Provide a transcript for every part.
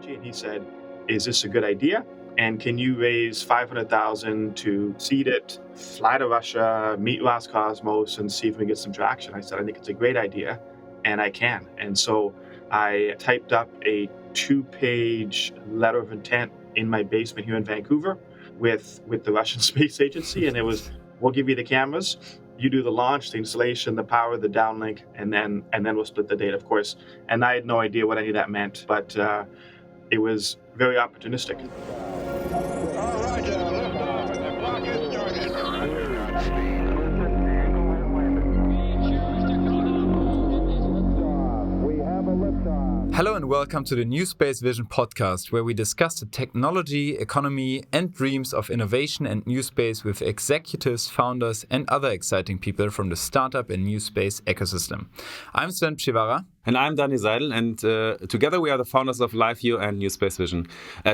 technology, and he said, "Is this a good idea? And can you raise 500,000 to seed it, fly to Russia, meet Roscosmos, and see if we can get some traction?" I said, "I think it's a great idea, and I can." And so I typed up a 2-page letter of intent in my basement here in Vancouver with the Russian Space Agency, and it was, "We'll give you the cameras. You do the launch, the installation, the power, the downlink, and then we'll split the data, of course." And I had no idea what any of that meant, but it was very opportunistic. All right, liftoff, and the clock is started. We have a liftoff. Hello and welcome to the NewSpace Vision podcast, where we discuss the technology, economy, and dreams of innovation and new space with executives, founders, and other exciting people from the startup and new space ecosystem. I'm Sven Pshivara. And I'm Dani Seidel, and together we are the founders of LiveView and NewSpace Vision.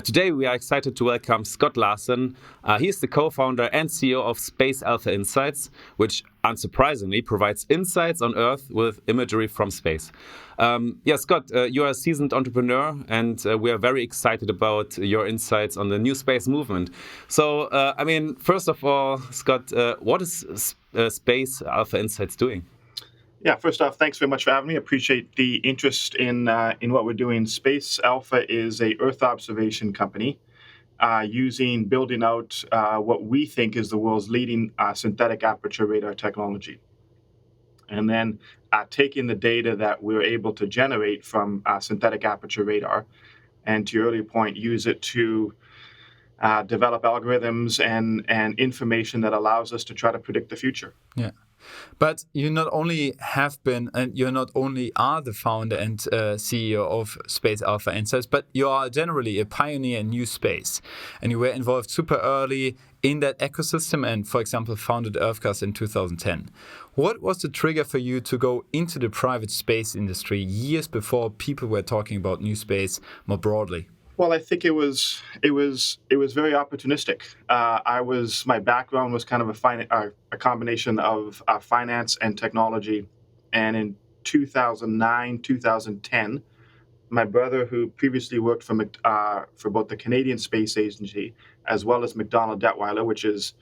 Today we are excited to welcome Scott Larson. He is the co-founder and CEO of Space Alpha Insights, which unsurprisingly provides insights on Earth with imagery from space. Scott, you are a seasoned entrepreneur, and we are very excited about your insights on the new space movement. So, first of all, Scott, what is Space Alpha Insights doing? Yeah, first off, thanks very much for having me. I appreciate the interest in what we're doing. Space Alpha is a Earth observation company building out what we think is the world's leading synthetic aperture radar technology. And then taking the data that we're able to generate from synthetic aperture radar, and to your earlier point, use it to develop algorithms and information that allows us to try to predict the future. Yeah. But you not only have been, and you not only are the founder and CEO of Space Alpha Insights, but you are generally a pioneer in new space. And you were involved super early in that ecosystem and, for example, founded Earthcast in 2010. What was the trigger for you to go into the private space industry years before people were talking about new space more broadly? Well, I think it was very opportunistic. My background was kind of a combination of finance and technology. And in 2009, 2010, my brother, who previously worked for both the Canadian Space Agency as well as McDonnell Detweiler, which is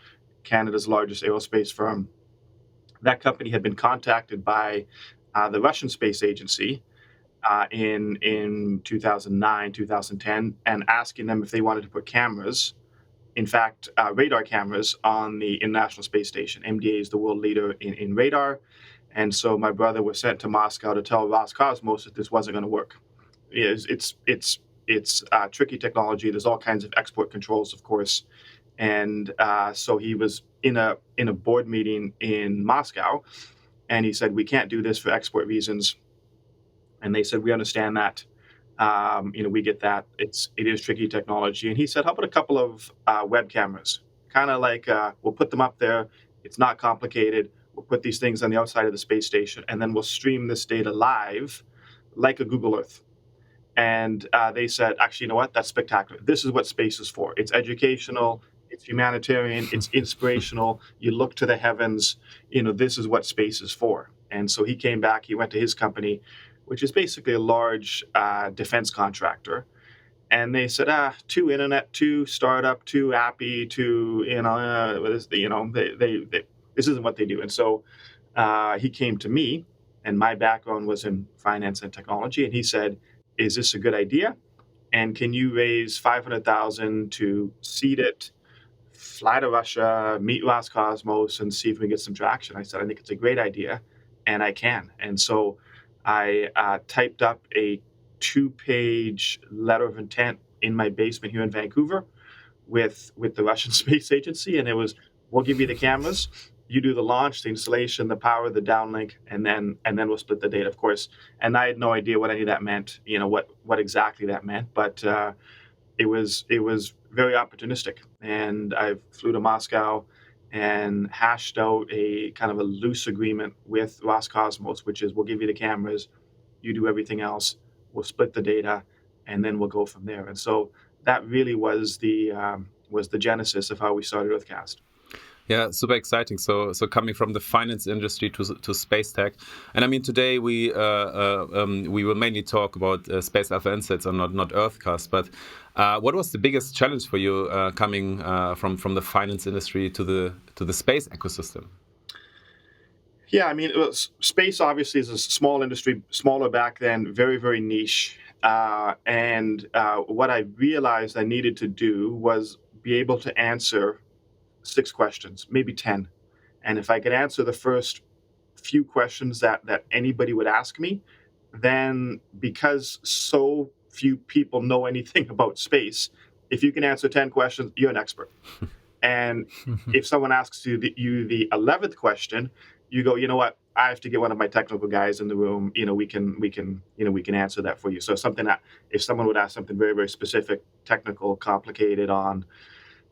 Canada's largest aerospace firm, that company had been contacted by the Russian Space Agency in 2009, 2010, and asking them if they wanted to put cameras, in fact, radar cameras, on the International Space Station. MDA is the world leader in radar. And so my brother was sent to Moscow to tell Roscosmos that this wasn't going to work. It's tricky technology. There's all kinds of export controls, of course. And so he was in a board meeting in Moscow, and he said, "We can't do this for export reasons." And they said, "We understand that. We get that. It is tricky technology." And he said, "How about a couple of web cameras? Kind of like we'll put them up there. It's not complicated. We'll put these things on the outside of the space station, and then we'll stream this data live like a Google Earth." And they said, "Actually, you know what? That's spectacular. This is what space is for. It's educational. It's humanitarian. It's inspirational. You look to the heavens. This is what space is for." And so he came back. He went to his company, which is basically a large defense contractor. And they said, too internet, too startup, too appy, too, this isn't what they do. And so he came to me, and my background was in finance and technology. And he said, "Is this a good idea? And can you raise 500,000 to seed it, fly to Russia, meet Roscosmos, and see if we can get some traction?" I said, "I think it's a great idea, and I can." And so I typed up a 2-page letter of intent in my basement here in Vancouver with the Russian Space Agency, and it was, "We'll give you the cameras. You do the launch, the installation, the power, the downlink, and then we'll split the data, of course." And I had no idea what any of that meant, what exactly that meant, but it was very opportunistic. And I flew to Moscow and hashed out a kind of a loose agreement with Roscosmos, which is, "We'll give you the cameras, you do everything else, we'll split the data, and then we'll go from there." And so that really was the genesis of how we started Earthcast. Yeah, super exciting. So coming from the finance industry to space tech, and I mean today we will mainly talk about Space Alpha Insights and not Earthcast. But what was the biggest challenge for you coming from the finance industry to the space ecosystem? Yeah, I mean, space obviously is a small industry, smaller back then, very, very niche. And what I realized I needed to do was be able to answer 6 questions, maybe 10. And if I could answer the first few questions that anybody would ask me, then because so few people know anything about space, if you can answer 10 questions, you're an expert. And if someone asks you the 11th question, you go, you know what? I have to get one of my technical guys in the room. We can answer that for you. So something that if someone would ask something very, very specific, technical, complicated on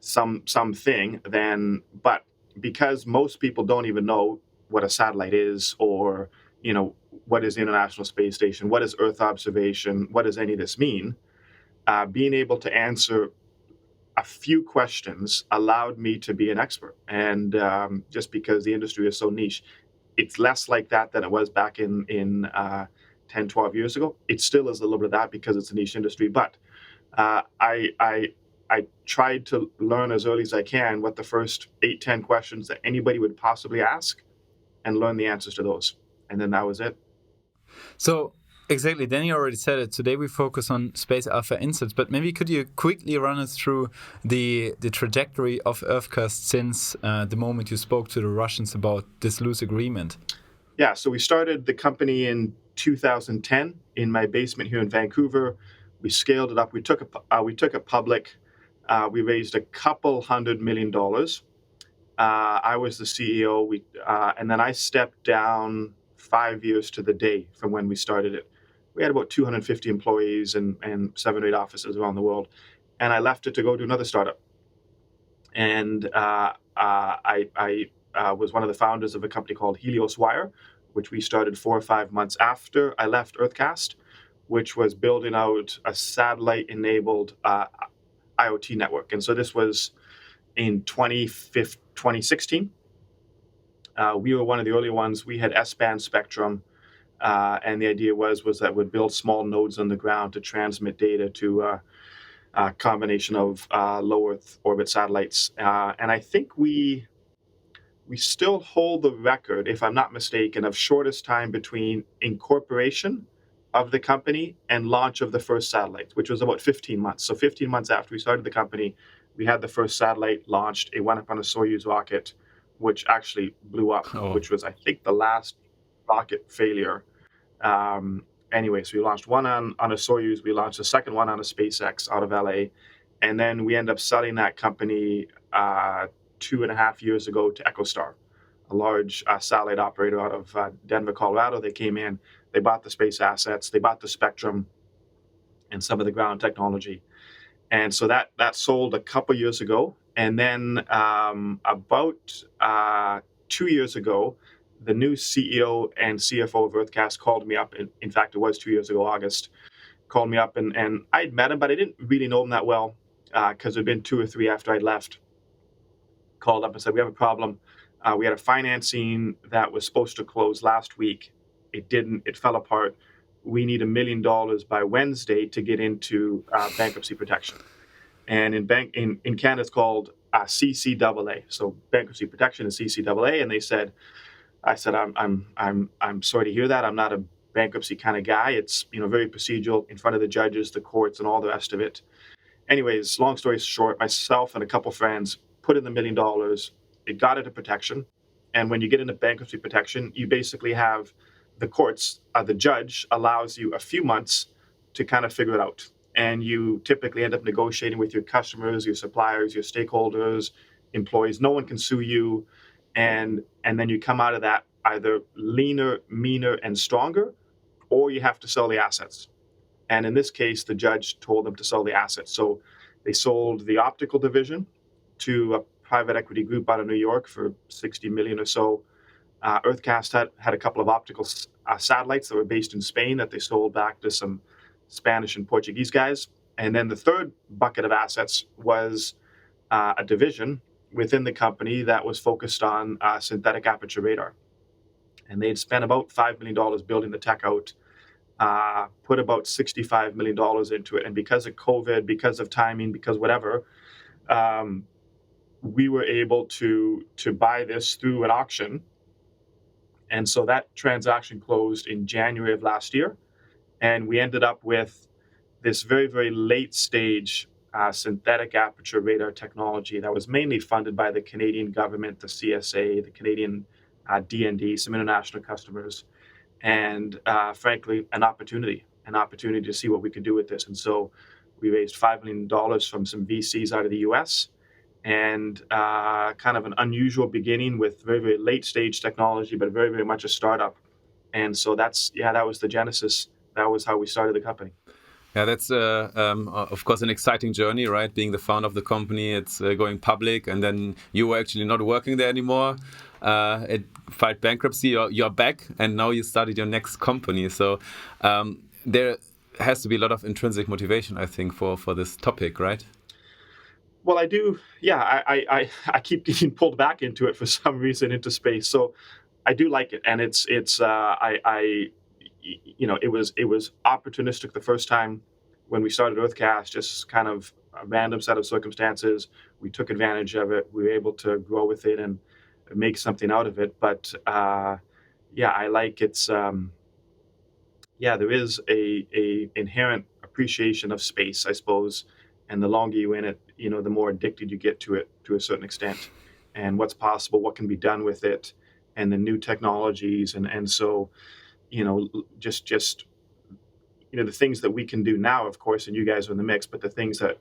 something, then but because most people don't even know what a satellite is, or what is the International Space Station, what is Earth observation, what does any of this mean, being able to answer a few questions allowed me to be an expert. And just because the industry is so niche, it's less like that than it was back in 10, 12 years ago. It still is a little bit of that because it's a niche industry. But I tried to learn as early as I can what the first 8, 10 questions that anybody would possibly ask and learn the answers to those. And then that was it. So exactly, Danny already said it. Today we focus on Space Alpha Insights, but maybe could you quickly run us through the trajectory of Earthcast since the moment you spoke to the Russians about this loose agreement? Yeah, so we started the company in 2010 in my basement here in Vancouver. We scaled it up. We took it public. We raised a couple $100 million. I was the CEO. And then I stepped down 5 years to the day from when we started it. We had about 250 employees and 7 or 8 offices around the world. And I left it to go do another startup. And I was one of the founders of a company called Helios Wire, which we started 4 or 5 months after I left Earthcast, which was building out a satellite-enabled IoT network. And so this was in 2016. We were one of the early ones. We had S-band spectrum, and the idea was that we'd build small nodes on the ground to transmit data to a combination of low Earth orbit satellites. And I think we still hold the record, if I'm not mistaken, of shortest time between incorporation of the company and launch of the first satellite, which was about 15 months. So 15 months after we started the company, we had the first satellite launched. It went up on a Soyuz rocket, which actually blew up, which was, I think, the last rocket failure. Anyway, so we launched one on a Soyuz. We launched the second one on a SpaceX out of LA. And then we ended up selling that company 2.5 years ago to EchoStar, a large satellite operator out of Denver, Colorado. They came in, they bought the space assets, they bought the spectrum and some of the ground technology. And so that sold a couple years ago. And then about 2 years ago, the new CEO and CFO of Earthcast called me up. In fact, it was 2 years ago, August, called me up. And I'd met him, but I didn't really know him that well because it had been 2 or 3 after I'd left. Called up and said, we have a problem. We had a financing that was supposed to close last week. It didn't. It fell apart. We need $1 million by Wednesday to get into bankruptcy protection. And in Canada, it's called CCAA. So bankruptcy protection is CCAA. And I said, I'm sorry to hear that. I'm not a bankruptcy kind of guy. It's very procedural in front of the judges, the courts, and all the rest of it. Anyways, long story short, myself and a couple friends put in the $1 million. It got into protection. And when you get into bankruptcy protection, you basically have the courts, the judge allows you a few months to kind of figure it out. And you typically end up negotiating with your customers, your suppliers, your stakeholders, employees. No one can sue you. And then you come out of that either leaner, meaner, and stronger, or you have to sell the assets. And in this case, the judge told them to sell the assets. So they sold the optical division to a private equity group out of New York for $60 million or so. Earthcast had a couple of optical satellites that were based in Spain that they sold back to some Spanish and Portuguese guys. And then the third bucket of assets was a division within the company that was focused on synthetic aperture radar. And they'd spent about $5 million building the tech out, put about $65 million into it. And because of COVID, because of timing, because whatever, we were able to buy this through an auction. And so that transaction closed in January of last year. And we ended up with this very, very late stage synthetic aperture radar technology that was mainly funded by the Canadian government, the CSA, the Canadian DND, some international customers, and frankly, an opportunity to see what we could do with this. And so we raised $5 million from some VCs out of the US, and kind of an unusual beginning with very, very late stage technology, but very, very much a startup. And so that was the genesis. That was how we started the company. Yeah, that's of course an exciting journey, right? Being the founder of the company, it's going public, and then you were actually not working there anymore. It filed bankruptcy. You're back, and now you started your next company. So there has to be a lot of intrinsic motivation, I think, for this topic, right? Well, I do. Yeah, I keep getting pulled back into it for some reason, into space. So I do like it, and it was opportunistic the first time when we started Earthcast, just kind of a random set of circumstances. We took advantage of it. We were able to grow with it and make something out of it. But I like its. There is a inherent appreciation of space, I suppose. And the longer you're in it, the more addicted you get to it to a certain extent, and what's possible, what can be done with it, and the new technologies, and so, just the things that we can do now, of course, and you guys are in the mix, but the things that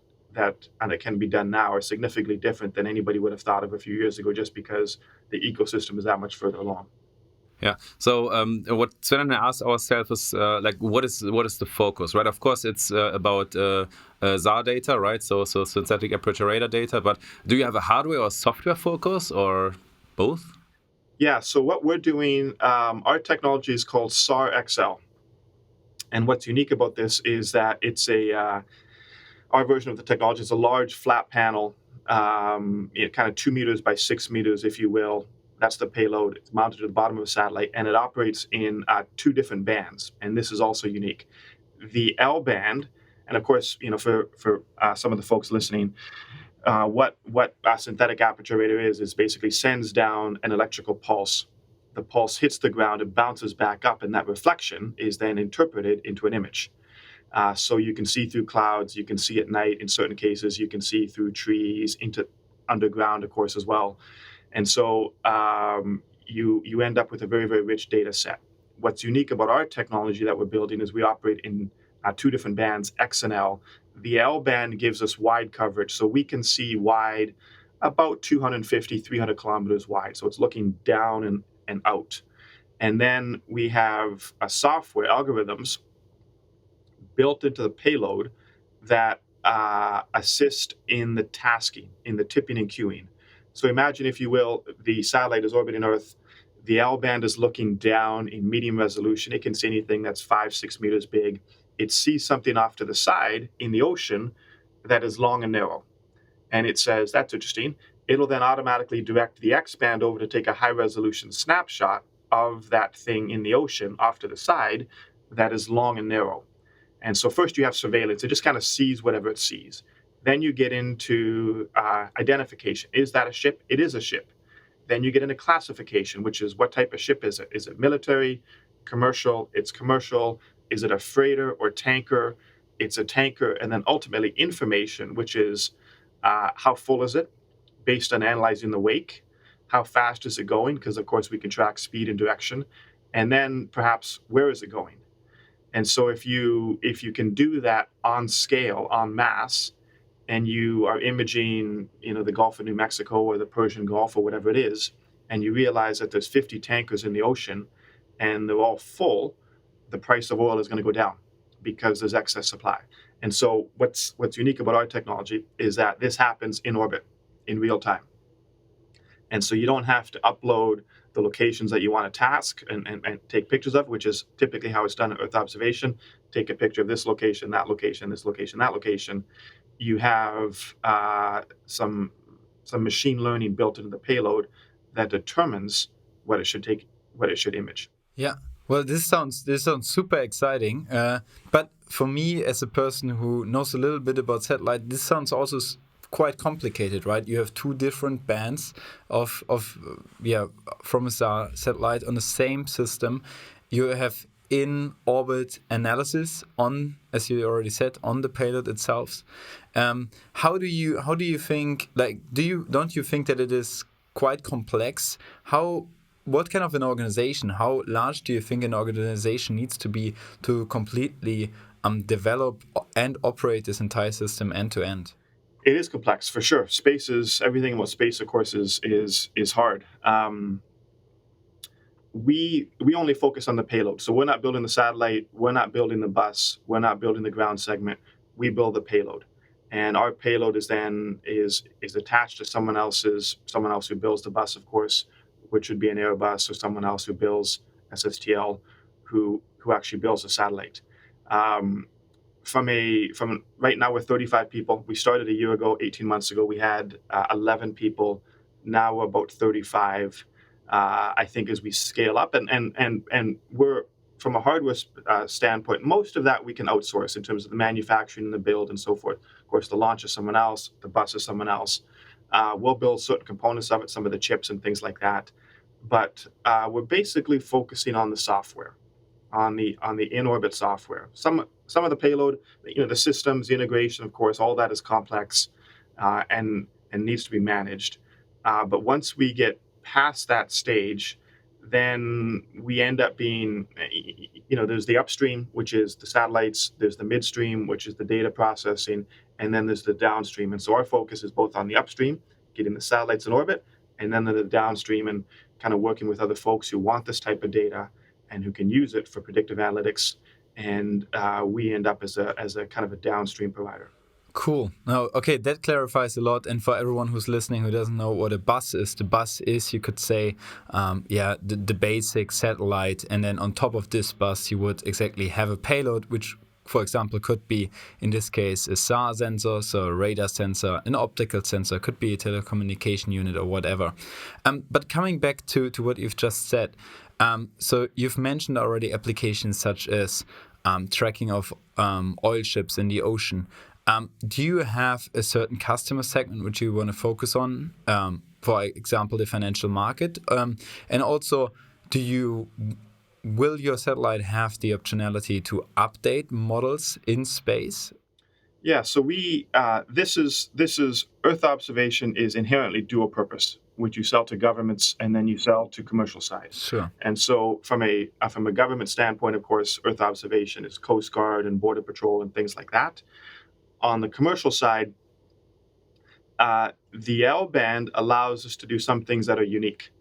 can be done now are significantly different than anybody would have thought of a few years ago, just because the ecosystem is that much further along. Yeah. So what Sven and I asked ourselves is what is the focus, right? Of course, it's about SAR data, right? So synthetic aperture radar data. But do you have a hardware or software focus, or both? Yeah. So what we're doing, our technology is called SAR XL, and what's unique about this is that it's our version of the technology is a large flat panel, kind of 2 meters by 6 meters, if you will. That's the payload. It's mounted to the bottom of a satellite, and it operates in 2 different bands. And this is also unique. The L band, and of course, for some of the folks listening, what a synthetic aperture radar is basically sends down an electrical pulse. The pulse hits the ground and bounces back up, and that reflection is then interpreted into an image. So you can see through clouds, you can see at night in certain cases, you can see through trees, into underground, of course, as well. And so you end up with a very, very rich data set. What's unique about our technology that we're building is we operate in 2 different bands, X and L. The L band gives us wide coverage, so we can see wide, about 250, 300 kilometers wide. So it's looking down and out. And then we have a software algorithms built into the payload that assist in the tasking, in the tipping and queuing. So imagine, if you will, the satellite is orbiting Earth. The L band is looking down in medium resolution. It can see anything that's 5-6 meters big. It sees something off to the side in the ocean that is long and narrow. And it says, that's interesting. It'll then automatically direct the X band over to take a high resolution snapshot of that thing in the ocean off to the side that is long and narrow. And so first you have surveillance. It just kind of sees whatever it sees. Then you get into identification. Is that a ship? It is a ship. Then you get into classification, which is, what type of ship is it? Is it military, commercial? It's commercial. Is it a freighter or tanker? It's a tanker. And then ultimately information, which is how full is it, based on analyzing the wake? How fast is it going? Because, of course, we can track speed and direction. And then perhaps, where is it going? And so if you can do that on scale, en masse, and you are imaging, the Gulf of New Mexico or the Persian Gulf or whatever it is, and you realize that there's 50 tankers in the ocean and they're all full, the price of oil is going to go down because there's excess supply. And so what's unique about our technology is that this happens in orbit, in real time. And so you don't have to upload the locations that you want to task and take pictures of, which is typically how it's done at Earth observation. Take a picture of this location, that location, this location, that location. You have some some machine learning built into the payload that determines what it should image. Yeah. Well, this sounds super exciting. But for me, as a person who knows a little bit about satellite, this sounds also quite complicated, right? You have two different bands of from a satellite on the same system. You have in orbit analysis on, as you already said, on the payload itself. How do you think? Like, don't you think that it is quite complex? What kind of an organization? How large do you think an organization needs to be to completely develop and operate this entire system end to end? It is complex for sure. Everything about space, of course, is hard. We only focus on the payload, so we're not building the satellite, we're not building the bus, we're not building the ground segment. We build the payload, and our payload is attached to someone else who builds the bus, of course, which would be an Airbus, or someone else who builds SSTL, who actually builds the satellite. From right now, we're 35 people. We started a year ago, 18 months ago. We had 11 people. Now we're about 35. I think as we scale up, and we're from a hardware standpoint, most of that we can outsource in terms of the manufacturing and the build and so forth. Of course, the launch is someone else, the bus is someone else. We'll build certain components of it, some of the chips and things like that. But we're basically focusing on the software, on the in-orbit software. Some of the payload, the systems, the integration, of course, all that is complex and needs to be managed. But once we get past that stage, then we end up being, there's the upstream, which is the satellites, there's the midstream, which is the data processing, and then there's the downstream. And so our focus is both on the upstream, getting the satellites in orbit, and then the downstream and kind of working with other folks who want this type of data and who can use it for predictive analytics. And we end up as a kind of a downstream provider. Cool. Now, okay, that clarifies a lot. And for everyone who's listening who doesn't know what a bus is, the bus is, you could say, the basic satellite. And then on top of this bus, you would exactly have a payload, which, for example, could be, in this case, a SAR sensor, so a radar sensor, an optical sensor, could be a telecommunication unit or whatever. But coming back to what you've just said, so you've mentioned already applications such as tracking of oil ships in the ocean. Do you have a certain customer segment which you want to focus on? For example, the financial market, and also, will your satellite have the optionality to update models in space? Yeah. So this is Earth observation is inherently dual purpose, which you sell to governments and then you sell to commercial side. Sure. And so from a government standpoint, of course, Earth observation is Coast Guard and Border Patrol and things like that. On the commercial side, the L-band allows us to do some things that are unique.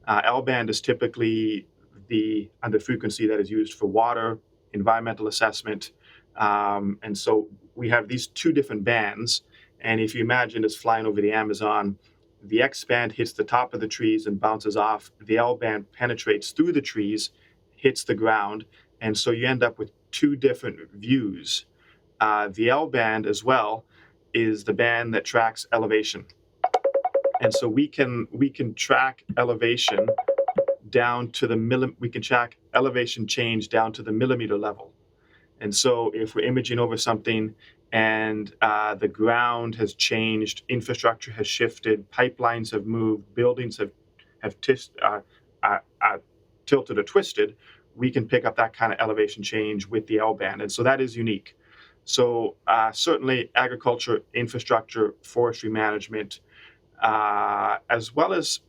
L-band is typically the frequency that is used for water, environmental assessment. And so we have these two different bands. And if you imagine us flying over the Amazon, the X-band hits the top of the trees and bounces off. The L-band penetrates through the trees, hits the ground. And so you end up with two different views. The L-band as well is the band that tracks elevation. And so we can track elevation down to we can track elevation change down to the millimeter level. And so if we're imaging over something and the ground has changed, infrastructure has shifted, pipelines have moved, buildings have tilted or twisted, we can pick up that kind of elevation change with the L-band. And so that is unique. So certainly agriculture, infrastructure, forestry management, as well as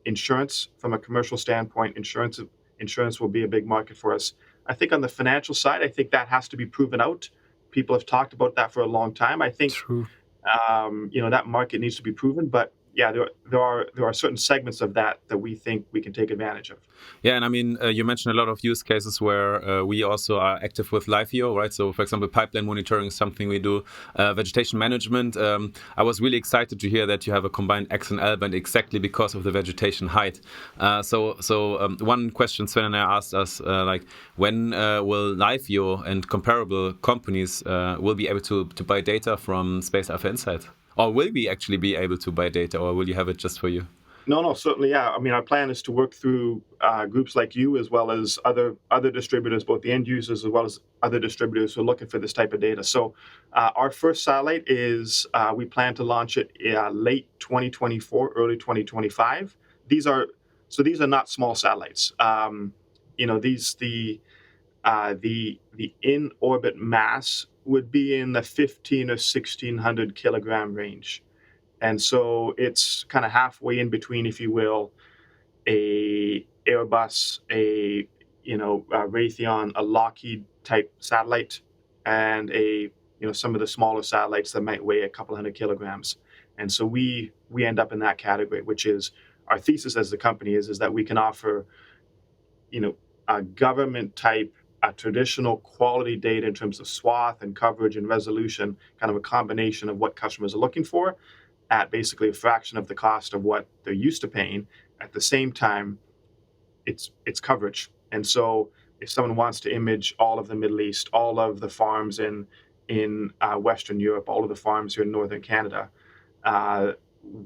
insurance from a commercial standpoint. Insurance will be a big market for us. I think on the financial side, I think that has to be proven out. People have talked about that for a long time. I think that market needs to be proven, but yeah, there are certain segments of that we think we can take advantage of. Yeah, and I mean, you mentioned a lot of use cases where we also are active with LiveView, right? So, for example, pipeline monitoring is something we do. Vegetation management. I was really excited to hear that you have a combined X and L band exactly because of the vegetation height. So one question Sven and I asked us, when will LiveView and comparable companies will be able to buy data from Space Alpha Insights? Or will we actually be able to buy data, or will you have it just for you? No, certainly, yeah. I mean, our plan is to work through groups like you, as well as other distributors, both the end users as well as other distributors who are looking for this type of data. So, our first satellite is we plan to launch it late 2024, early 2025. These are not small satellites. The in orbit mass would be in the 15 or 1600 kilogram range. And so it's kind of halfway in between, if you will, a Airbus, a Raytheon, a Lockheed type satellite, and some of the smaller satellites that might weigh a couple hundred kilograms. And so we end up in that category, which is our thesis as the company is that we can offer, a government type, a traditional quality data in terms of swath and coverage and resolution, kind of a combination of what customers are looking for, at basically a fraction of the cost of what they're used to paying. At the same time, it's coverage. And so if someone wants to image all of the Middle East, all of the farms in Western Europe, all of the farms here in Northern Canada,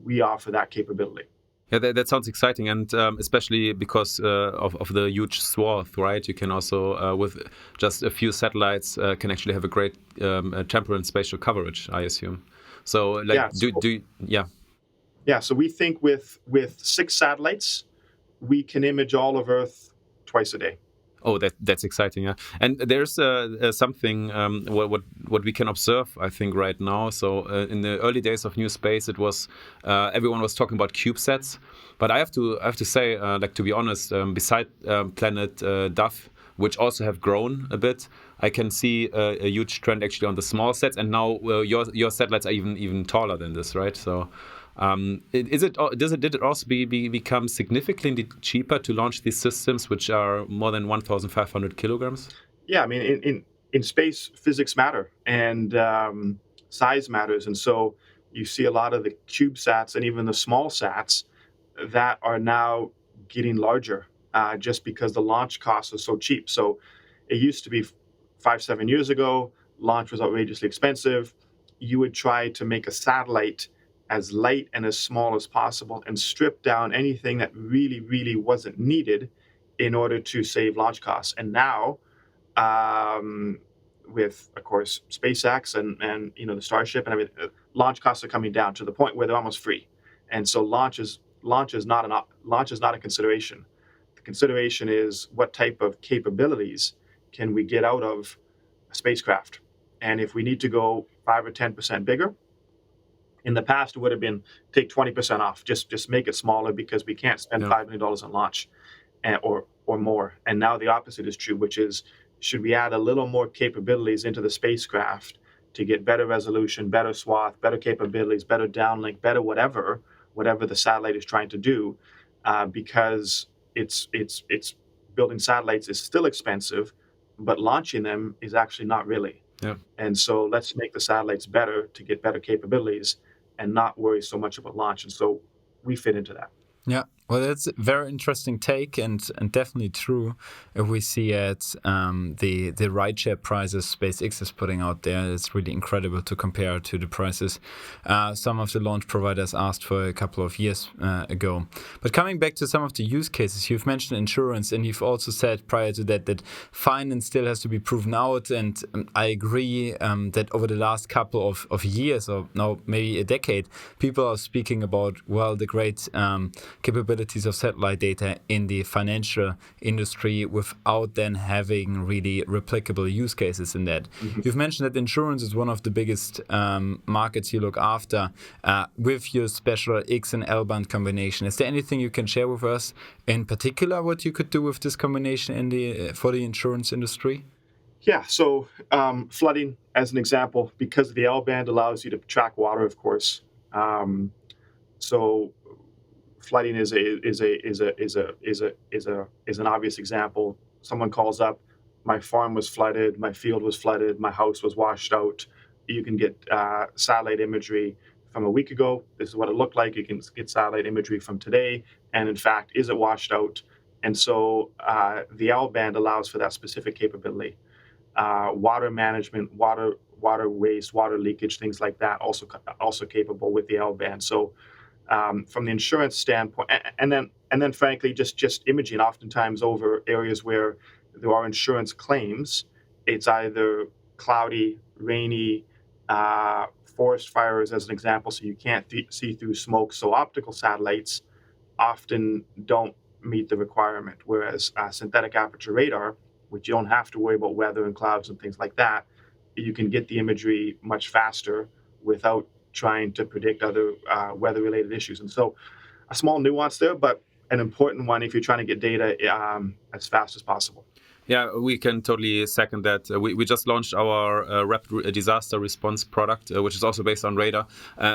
we offer that capability. Yeah, that sounds exciting, and especially because of the huge swath, right? You can also, with just a few satellites, can actually have a great temporal and spatial coverage, I assume. So, So we think with 6 satellites, we can image all of Earth twice a day. Oh, that's exciting, yeah. And there's something what we can observe, I think, right now. So in the early days of NewSpace, it was everyone was talking about CubeSats, but I have to say, to be honest, beside Planet Duff, which also have grown a bit, I can see a huge trend actually on the small sets, and now your satellites are even taller than this, right? So. Did it also become significantly cheaper to launch these systems, which are more than 1,500 kilograms? Yeah, I mean, in space, physics matter, and size matters, and so you see a lot of the CubeSats and even the small sats that are now getting larger, just because the launch costs are so cheap. So it used to be 5-7 years ago, launch was outrageously expensive. You would try to make a satellite as light and as small as possible and strip down anything that really, really wasn't needed in order to save launch costs. And now, with, of course, SpaceX and the Starship and everything, launch costs are coming down to the point where they're almost free. And so launch is not a consideration. The consideration is what type of capabilities can we get out of a spacecraft. And if we need to go 5 or 10% bigger, in the past, it would have been take 20% off, just make it smaller because we can't spend $5 million on launch or more. And now the opposite is true, which is, should we add a little more capabilities into the spacecraft to get better resolution, better swath, better capabilities, better downlink, better whatever the satellite is trying to do, because it's building satellites is still expensive, but launching them is actually not really. Yeah. And so let's make the satellites better to get better capabilities and not worry so much about launch. And so we fit into that. Yeah, well, that's a very interesting take and definitely true. If we see at the rideshare prices SpaceX is putting out there, it's really incredible to compare to the prices some of the launch providers asked for a couple of years ago. But coming back to some of the use cases, you've mentioned insurance, and you've also said prior to that finance still has to be proven out. And I agree that over the last couple of years, or now maybe a decade, people are speaking about, well, the great capabilities of satellite data in the financial industry without then having really replicable use cases in that. Mm-hmm. You've mentioned that insurance is one of the biggest markets you look after with your special X and L band combination. Is there anything you can share with us in particular what you could do with this combination for the insurance industry? Yeah, so flooding, as an example, because the L band allows you to track water, of course. So flooding is an obvious example. Someone calls up, my farm was flooded, my field was flooded, my house was washed out. You can get satellite imagery from a week ago. This is what it looked like. You can get satellite imagery from today. And in fact, is it washed out? And so the L band allows for that specific capability. Water management, water water waste, water leakage, things like that, also capable with the L-band. So from the insurance standpoint, and then frankly, just imaging, oftentimes over areas where there are insurance claims, it's either cloudy, rainy, forest fires as an example, so you can't see through smoke. So optical satellites often don't meet the requirement, whereas synthetic aperture radar, which you don't have to worry about weather and clouds and things like that, you can get the imagery much faster without trying to predict other weather-related issues. And so a small nuance there, but an important one if you're trying to get data as fast as possible. Yeah, we can totally second that. We just launched our rapid disaster response product, which is also based on radar.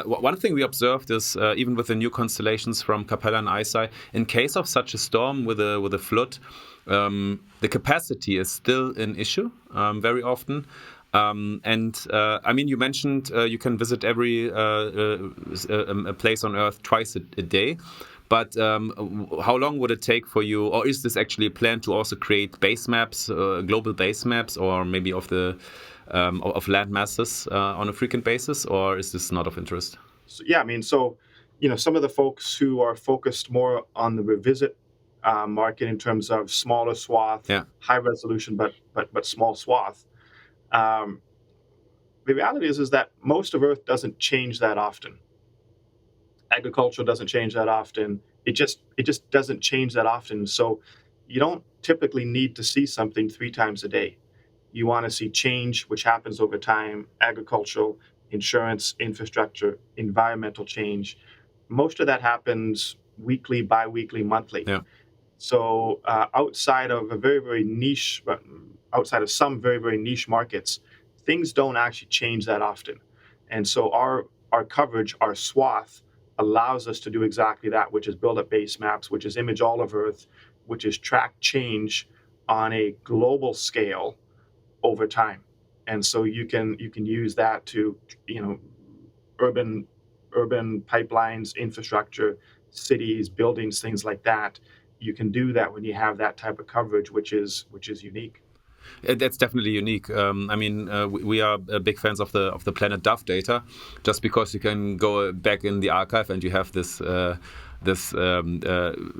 One thing we observed is even with the new constellations from Capella and ICEYE, in case of such a storm with a flood, the capacity is still an issue very often. I mean, you mentioned you can visit every a place on Earth twice a day. But how long would it take for you, or is this actually a plan to also create base maps, global base maps, or maybe of the of land masses on a frequent basis, or is this not of interest? So, yeah, I mean, some of the folks who are focused more on the revisit market in terms of smaller swath, high resolution, but small swath. The reality is that most of Earth doesn't change that often. Agriculture doesn't change that often. It just doesn't change that often. So you don't typically need to see something 3 times a day. You want to see change, which happens over time: agricultural, insurance, infrastructure, environmental change. Most of that happens weekly, bi-weekly, monthly. Yeah. So outside of some very, very niche markets, things don't actually change that often. And so our coverage, our swath, allows us to do exactly that, which is build up base maps, which is image all of Earth, which is track change on a global scale over time. And so you can use that to, urban pipelines, infrastructure, cities, buildings, things like that. You can do that when you have that type of coverage, which is unique. That's definitely unique. I mean, we are big fans of the Planet Dove data, just because you can go back in the archive and you have this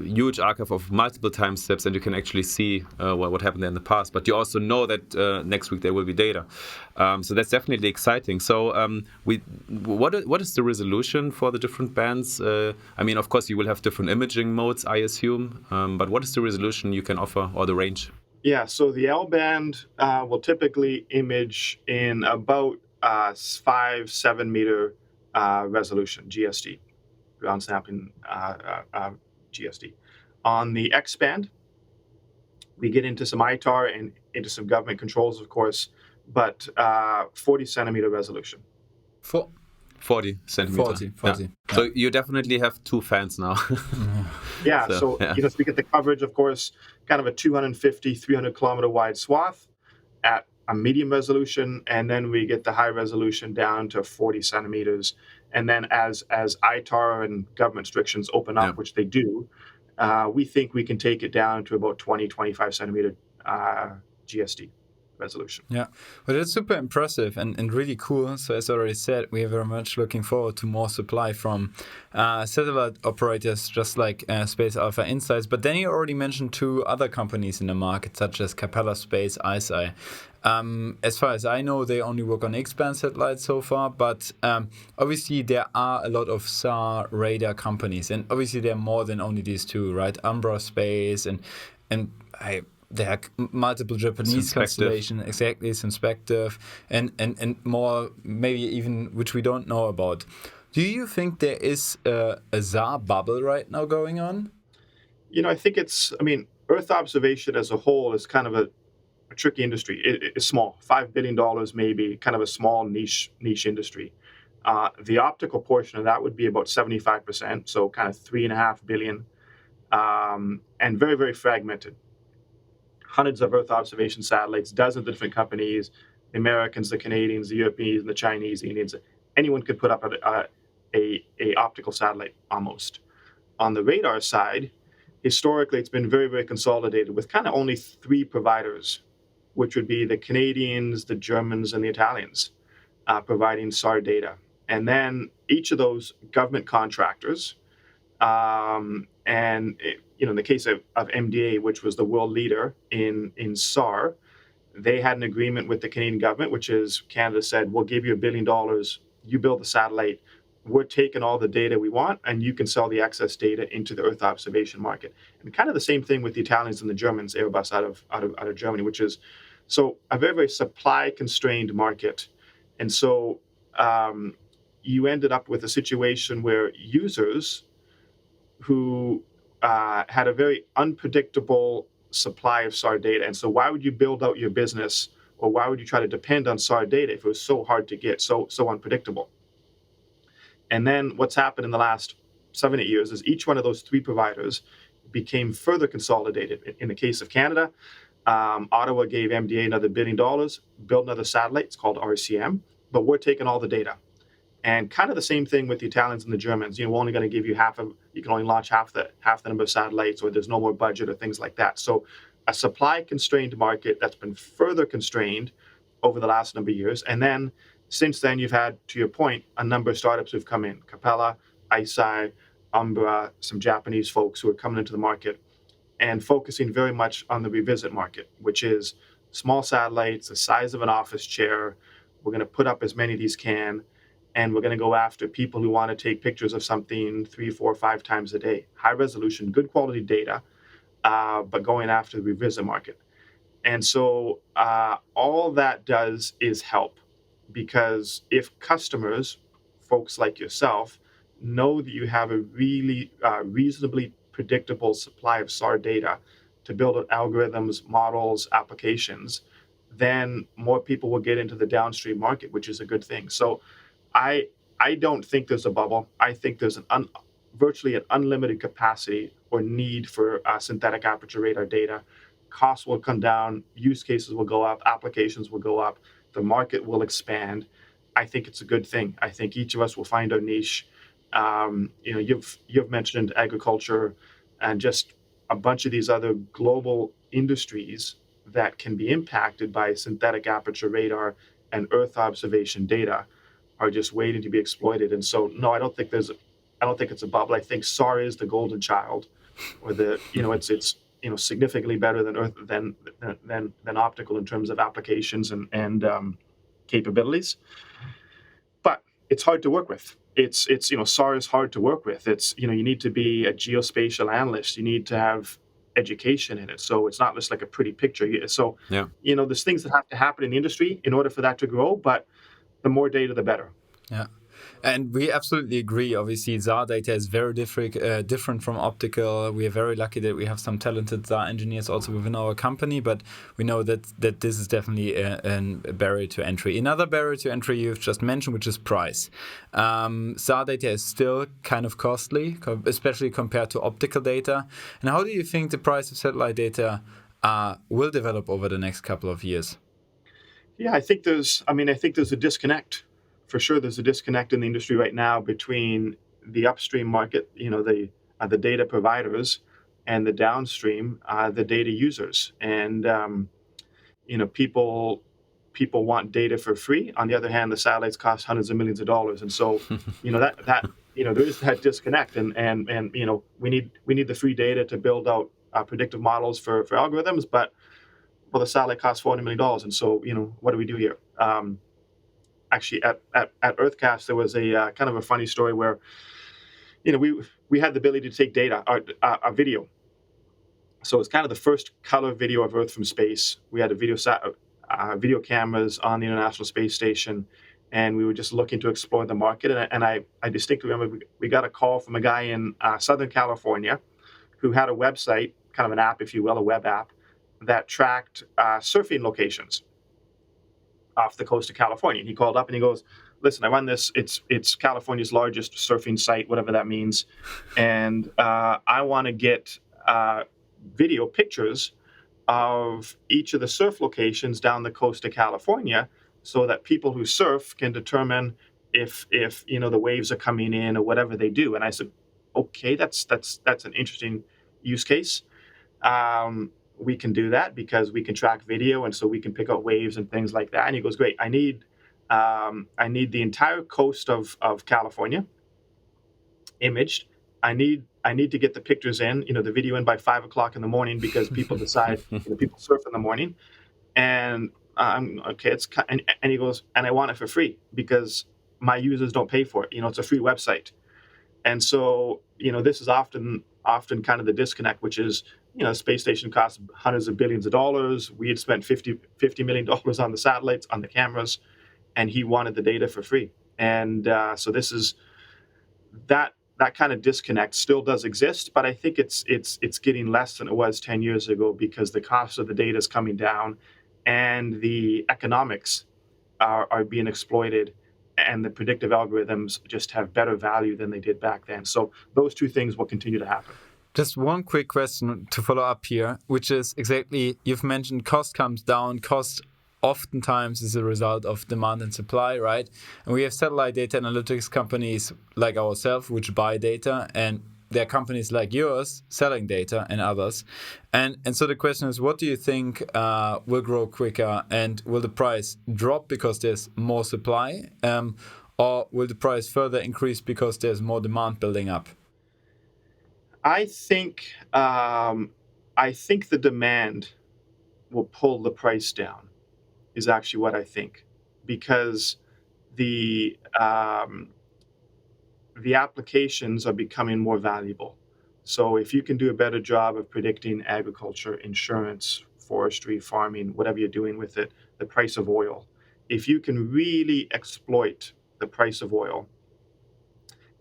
huge archive of multiple time steps, and you can actually see what happened there in the past. But you also know that next week there will be data. So that's definitely exciting. So what is the resolution for the different bands? I mean, of course, you will have different imaging modes, I assume. But what is the resolution you can offer, or the range? Yeah, so the L-band will typically image in about 5-7 meter resolution, GSD, ground sampling GSD. On the X-band, we get into some ITAR and into some government controls, of course, but 40 centimeter resolution. 40 centimeter. 40. Yeah. So you definitely have 2 fans now. Yeah, so we get the coverage, of course, kind of a 250, 300 kilometer wide swath at a medium resolution, and then we get the high resolution down to 40 centimeters. And then as ITAR and government restrictions open up, which they do, we think we can take it down to about 20, 25 centimeter GSD resolution. Yeah, well, that's super impressive and really cool. So as I already said, we are very much looking forward to more supply from satellite operators just like Space Alpha Insights. But then you already mentioned 2 other companies in the market, such as Capella Space, ICEYE. As far as I know, they only work on X-band satellites so far, but obviously there are a lot of SAR radar companies, and obviously there are more than only these 2, right? Umbra Space there are multiple Japanese constellations, exactly, Synspective, and more, maybe even which we don't know about. Do you think there is a SAR bubble right now going on? I think Earth observation as a whole is kind of a tricky industry. It's small, $5 billion maybe, kind of a small niche industry. The optical portion of that would be about 75%, so kind of $3.5 billion, and very, very fragmented. Hundreds of Earth observation satellites, dozens of different companies, the Americans, the Canadians, the Europeans, the Chinese, the Indians. Anyone could put up a optical satellite almost. On the radar side, historically, it's been very, very consolidated with kind of only 3 providers, which would be the Canadians, the Germans, and the Italians. providing SAR data. And then each of those government contractors, in the case of MDA, which was the world leader in SAR, they had an agreement with the Canadian government, which is Canada said, we'll give you $1 billion, you build the satellite, we're taking all the data we want, and you can sell the excess data into the Earth observation market. And kind of the same thing with the Italians and the Germans, Airbus out of Germany, which is so a very, very supply constrained market. And so you ended up with a situation where users who had a very unpredictable supply of SAR data. And so why would you build out your business, or why would you try to depend on SAR data if it was so hard to get, so unpredictable? And then what's happened in the last 7-8 years is each one of those three providers became further consolidated. In the case of Canada, Ottawa gave MDA another $1 billion, built another satellite, it's called RCM, but we're taking all the data. And kind of the same thing with the Italians and the Germans. We're only going to give you you can only launch half the number of satellites, or there's no more budget, or things like that. So a supply constrained market that's been further constrained over the last number of years. And then since then, you've had, to your point, a number of startups who've come in: Capella, ISI, Umbra, some Japanese folks who are coming into the market and focusing very much on the revisit market, which is small satellites, the size of an office chair. We're going to put up as many of these can, and we're going to go after people who want to take pictures of something 3, 4, 5 times a day. High resolution, good quality data, but going after the revisit market. And so all that does is help, because if customers, folks like yourself, know that you have a really reasonably predictable supply of SAR data to build algorithms, models, applications, then more people will get into the downstream market, which is a good thing. So I don't think there's a bubble. I think there's virtually an unlimited capacity or need for synthetic aperture radar data. Costs will come down, use cases will go up, applications will go up, the market will expand. I think it's a good thing. I think each of us will find our niche. You've mentioned agriculture and just a bunch of these other global industries that can be impacted by synthetic aperture radar and Earth observation data are just waiting to be exploited. And so, no, I don't think it's a bubble. I think SAR is the golden child, or it's significantly better than Earth than optical in terms of applications and capabilities. But it's hard to work with. It's SAR is hard to work with. It's you need to be a geospatial analyst. You need to have education in it. So it's not just like a pretty picture. So Yeah. There's things that have to happen in the industry in order for that to grow. But the more data, the better. Yeah. And we absolutely agree. Obviously, SAR data is very different from optical. We are very lucky that we have some talented SAR engineers also within our company, but we know that this is definitely a barrier to entry. Another barrier to entry you've just mentioned, which is price. SAR data is still kind of costly, especially compared to optical data. And how do you think the price of satellite data will develop over the next couple of years? Yeah, I think there's a disconnect. For sure, there's a disconnect in the industry right now between the upstream market, the data providers, and the downstream, the data users. And people want data for free. On the other hand, the satellites cost hundreds of millions of dollars, and so there is that disconnect. And we need the free data to build out predictive models for algorithms, but the satellite costs $400 million, and so what do we do here? Actually, at EarthCast, there was a kind of a funny story where we had the ability to take data, a video. So it's kind of the first color video of Earth from space. We had video cameras on the International Space Station, and we were just looking to explore the market. And I distinctly remember we got a call from a guy in Southern California who had a website, kind of an app, if you will, a web app, that tracked surfing locations off the coast of California. And he called up and he goes, "Listen, I run this. It's California's largest surfing site, whatever that means, and I want to get video pictures of each of the surf locations down the coast of California, so that people who surf can determine if the waves are coming in or whatever they do." And I said, "Okay, that's an interesting use case. We can do that because we can track video, and so we can pick out waves and things like that." And he goes, "Great, I need I need the entire coast of California imaged. I need to get the pictures in, the video in by 5 o'clock in the morning because people decide, people surf in the morning. And I'm okay. And he goes, and I want it for free because my users don't pay for it. It's a free website. And so, this is often kind of the disconnect, which is, the space station costs hundreds of billions of dollars. We had spent $50 million on the satellites, on the cameras, and he wanted the data for free. And so this is that kind of disconnect still does exist, but I think it's getting less than it was 10 years ago because the cost of the data is coming down and the economics are being exploited and the predictive algorithms just have better value than they did back then. So those two things will continue to happen. Just one quick question to follow up here, which is exactly, you've mentioned cost comes down. Cost oftentimes is a result of demand and supply, right? And we have satellite data analytics companies like ourselves, which buy data, and there are companies like yours selling data and others. And so the question is, what do you think will grow quicker? And will the price drop because there's more supply? Or will the price further increase because there's more demand building up? I think the demand will pull the price down, is actually what I think, because the applications are becoming more valuable. So if you can do a better job of predicting agriculture, insurance, forestry, farming, whatever you're doing with it, the price of oil, if you can really exploit the price of oil,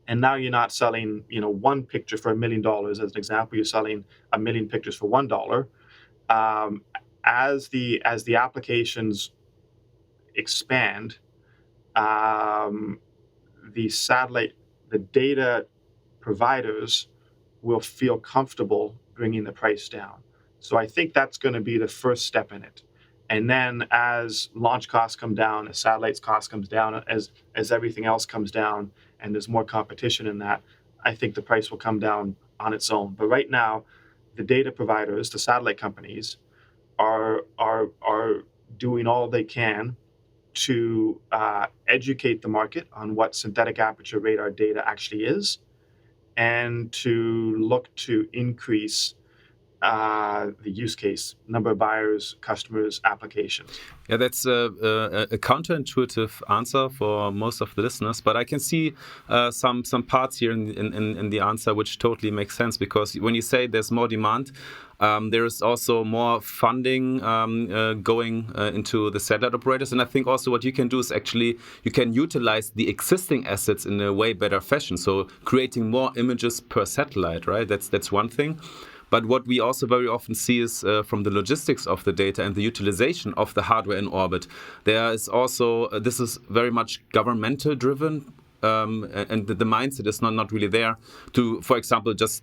and now you're not selling, one picture for $1 million as an example, you're selling 1 million pictures for $1. As the applications expand, the data providers will feel comfortable bringing the price down. So I think that's going to be the first step in it. And then as launch costs come down, as satellites cost comes down, as everything else comes down, and there's more competition in that, I think the price will come down on its own. But right now, the data providers, the satellite companies, are doing all they can to educate the market on what synthetic aperture radar data actually is, and to look to increase the use case, number of buyers, customers, applications. Yeah, that's a counterintuitive answer for most of the listeners, but I can see some parts here in the answer which totally makes sense, because when you say there's more demand, there is also more funding going into the satellite operators. And I think also what you can do is actually you can utilize the existing assets in a way better fashion. So creating more images per satellite, right? That's one thing. But what we also very often see is from the logistics of the data and the utilization of the hardware in orbit, there is also, this is very much governmental driven. And the mindset is not really there to, for example, just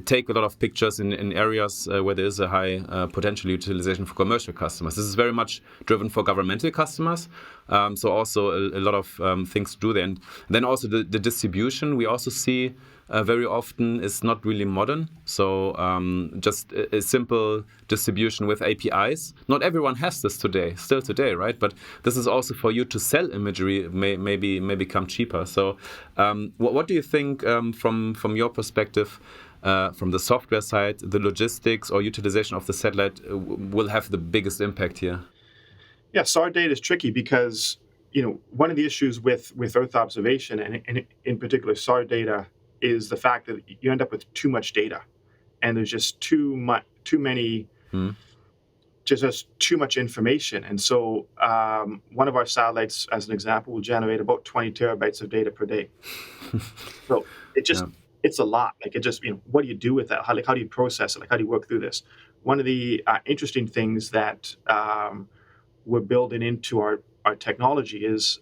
take a lot of pictures in areas where there is a high potential utilization for commercial customers. This is very much driven for governmental customers. So also a lot of things to do there. And then also the distribution we also see very often is not really modern. So just a simple distribution with APIs. Not everyone has this still today, right? But this is also for you to sell imagery may become cheaper. So what do you think from your perspective, from the software side, the logistics or utilization of the satellite will have the biggest impact here? Yeah, SAR data is tricky because, one of the issues with Earth observation, and in particular SAR data, is the fact that you end up with too much data, and there's just too much information. And so one of our satellites, as an example, will generate about 20 terabytes of data per day. So it's a lot. Like, it just, what do you do with that? How do you process it? Like, how do you work through this? One of the interesting things that we're building into our technology is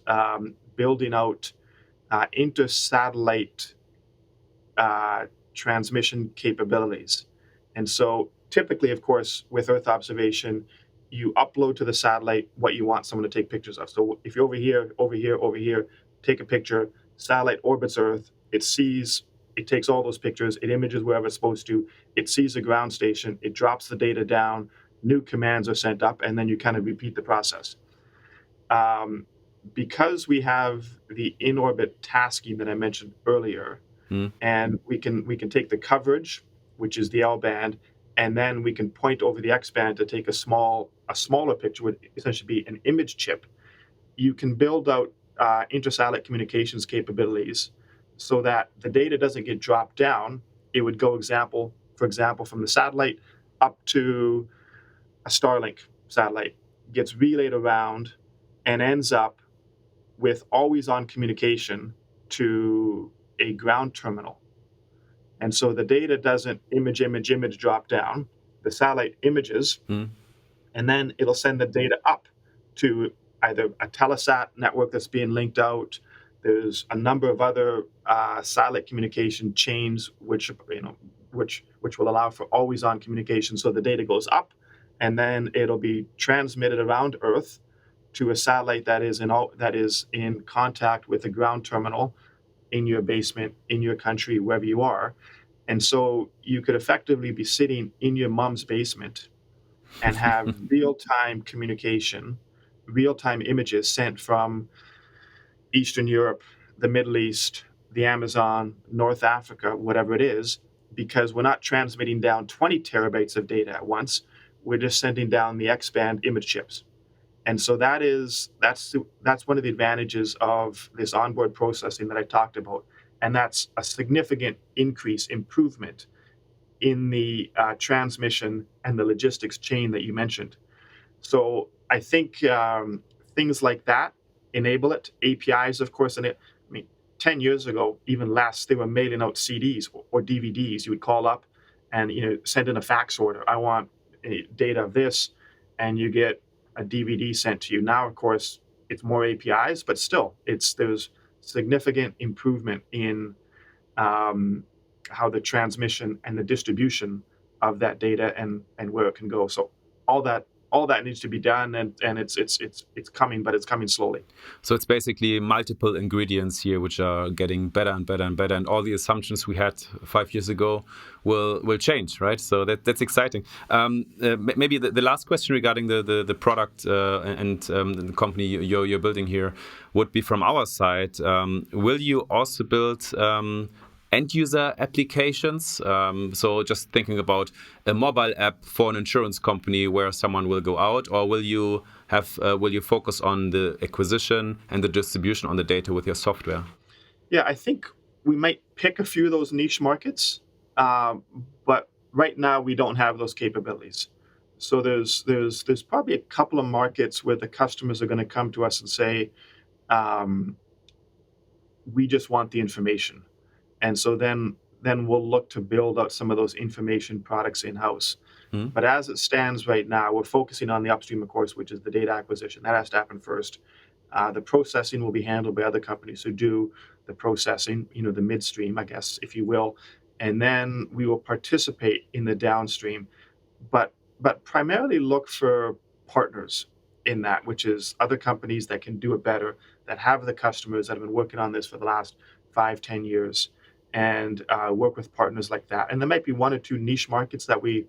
building out inter-satellite transmission capabilities. And so typically, of course, with Earth observation, you upload to the satellite what you want someone to take pictures of. So if you're over here, take a picture, satellite orbits Earth, it takes all those pictures, it images wherever it's supposed to, it sees the ground station, it drops the data down, new commands are sent up, and then you kind of repeat the process. because we have the in-orbit tasking that I mentioned earlier, and we can take the coverage, which is the L band, and then we can point over the X band to take a smaller picture, would essentially be an image chip. You can build out intersatellite communications capabilities so that the data doesn't get dropped down. It would go, for example, from the satellite up to a Starlink satellite, gets relayed around, and ends up with always-on communication to a ground terminal. And so the data doesn't image drop down. The satellite images, and then it'll send the data up to either a Telesat network that's being linked out. There's a number of other satellite communication chains which will allow for always-on communication. So the data goes up, and then it'll be transmitted around Earth to a satellite that is in contact with a ground terminal in your basement, in your country, wherever you are. And so you could effectively be sitting in your mom's basement and have real-time communication, real-time images sent from Eastern Europe, the Middle East, the Amazon, North Africa, whatever it is, because we're not transmitting down 20 terabytes of data at once. We're just sending down the X-band image chips. And so that's one of the advantages of this onboard processing that I talked about. And that's a significant improvement in the transmission and the logistics chain that you mentioned. So I think things like that enable it. APIs, of course, 10 years ago, even less, they were mailing out CDs or DVDs. You would call up and send in a fax order. I want data of this, and you get a DVD sent to you. Now, of course, it's more APIs, but still, there's significant improvement in how the transmission and the distribution of that data and where it can go. So all that needs to be done, and it's coming, but it's coming slowly. So it's basically multiple ingredients here which are getting better and better and better, and all the assumptions we had 5 years ago will change, right? So that's exciting. Maybe the last question regarding the product and the company you're building here would be from our side. Will you also build end-user applications? So just thinking about a mobile app for an insurance company where someone will go out, or will you focus on the acquisition and the distribution on the data with your software? Yeah, I think we might pick a few of those niche markets, but right now we don't have those capabilities. So there's probably a couple of markets where the customers are going to come to us and say, we just want the information. And so then we'll look to build out some of those information products in-house. But as it stands right now, we're focusing on the upstream, of course, which is the data acquisition. That has to happen first. The processing will be handled by other companies who do the processing, the midstream, I guess, if you will. And then we will participate in the downstream, but primarily look for partners in that, which is other companies that can do it better, that have the customers that have been working on this for the last 5-10 years. And work with partners like that. And there might be one or two niche markets that we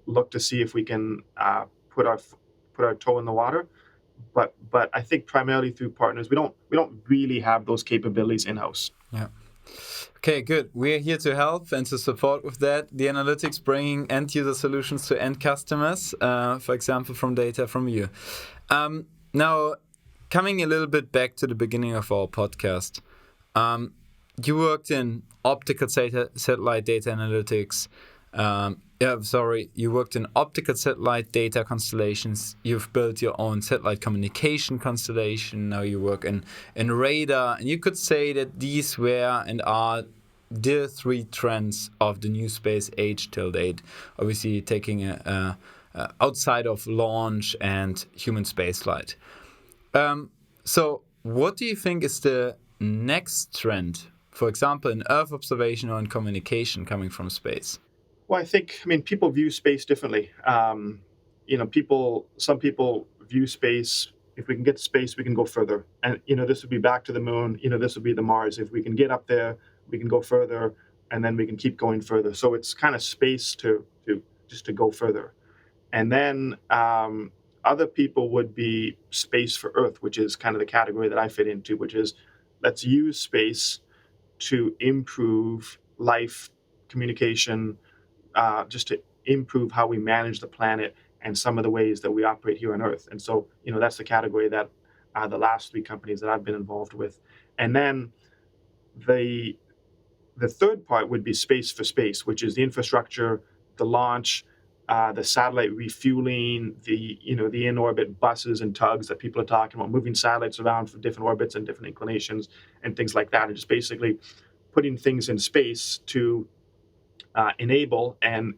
look to see if we can put our toe in the water. But I think primarily through partners. We don't really have those capabilities in-house. Yeah. Okay, good. We're here to help and to support with that. The analytics bringing end-user solutions to end customers, for example, from data from you. Now, coming a little bit back to the beginning of our podcast, you worked in optical satellite data analytics. You worked in optical satellite data constellations. You've built your own satellite communication constellation. Now you work in radar. And you could say that these were and are the 3 trends of the new space age till date. Obviously, taking outside of launch and human spaceflight. So what do you think is the next trend? For example, in Earth observation or in communication coming from space? Well, people view space differently. Some people view space, if we can get to space, we can go further. And, this would be back to the moon, this would be the Mars. If we can get up there, we can go further, and then we can keep going further. So it's kind of space to go further. And then Other people would be space for Earth, which is kind of the category that I fit into, which is let's use space to improve life, communication, just to improve how we manage the planet and some of the ways that we operate here on Earth. And so, that's the category that the last three companies that I've been involved with. And then the third part would be space for space, which is the infrastructure, the launch, the satellite refueling, the in-orbit buses and tugs that people are talking about, moving satellites around for different orbits and different inclinations and things like that, and just basically putting things in space to enable and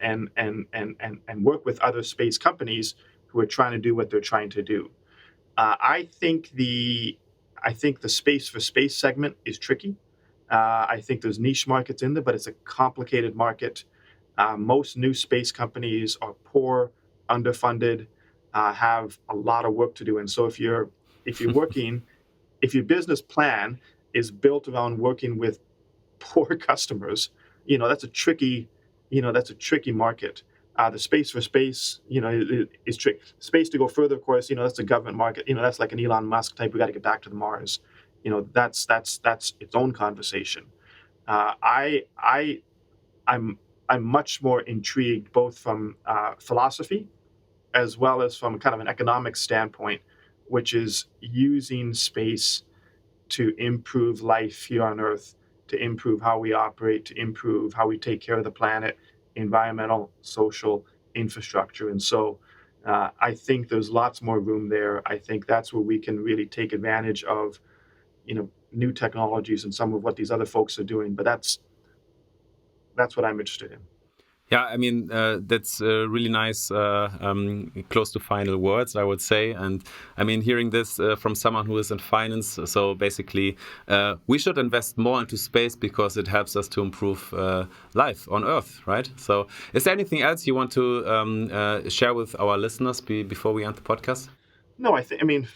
work with other space companies who are trying to do what they're trying to do. I think the space for space segment is tricky. I think there's niche markets in there, but it's a complicated market. Most new space companies are poor, underfunded, have a lot of work to do. And so if you're working, if your business plan is built around working with poor customers, that's a tricky market. The space for space, is tricky. Space to go further, of course, that's a government market. That's like an Elon Musk type. We got to get back to the Mars. That's its own conversation. I'm much more intrigued both from philosophy as well as from kind of an economic standpoint, which is using space to improve life here on Earth, to improve how we operate, to improve how we take care of the planet, environmental, social, infrastructure. And so I think there's lots more room there. I think that's where we can really take advantage of, new technologies and some of what these other folks are doing. But that's what I'm interested in. Yeah, I mean, that's really nice, close to final words, I would say. And I mean, hearing this from someone who is in finance, so basically, we should invest more into space because it helps us to improve life on Earth, right? So is there anything else you want to share with our listeners before we end the podcast? No,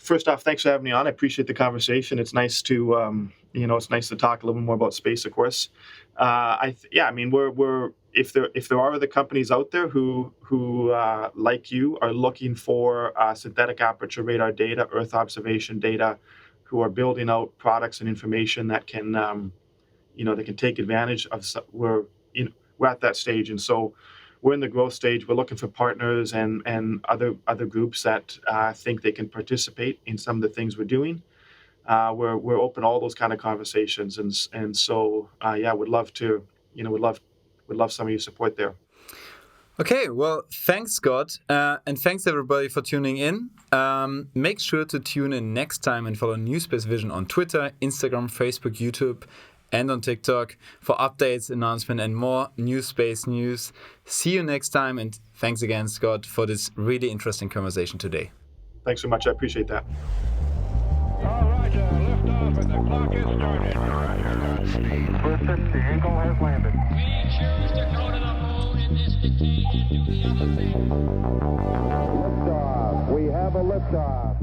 first off, thanks for having me on. I appreciate the conversation. It's nice to, it's nice to talk a little bit more about space, of course. We're if there are other companies out there who like you are looking for synthetic aperture radar data, Earth observation data, who are building out products and information that can, they can take advantage of. We're at that stage, and so we're in the growth stage. We're looking for partners and other groups that think they can participate in some of the things we're doing. We're open to all those kind of conversations, and so would love to, would love some of your support there. Okay, well, thanks, Scott, and thanks everybody for tuning in. Make sure to tune in next time and follow NewSpace Vision on Twitter, Instagram, Facebook, YouTube, and on TikTok for updates, announcements, and more NewSpace news. See you next time, and thanks again, Scott, for this really interesting conversation today. Thanks so much. I appreciate that. All right, liftoff, and the clock is started. Listen, the Eagle has landed. We choose to go to the moon in this decade and do the other thing. Liftoff. We have a liftoff.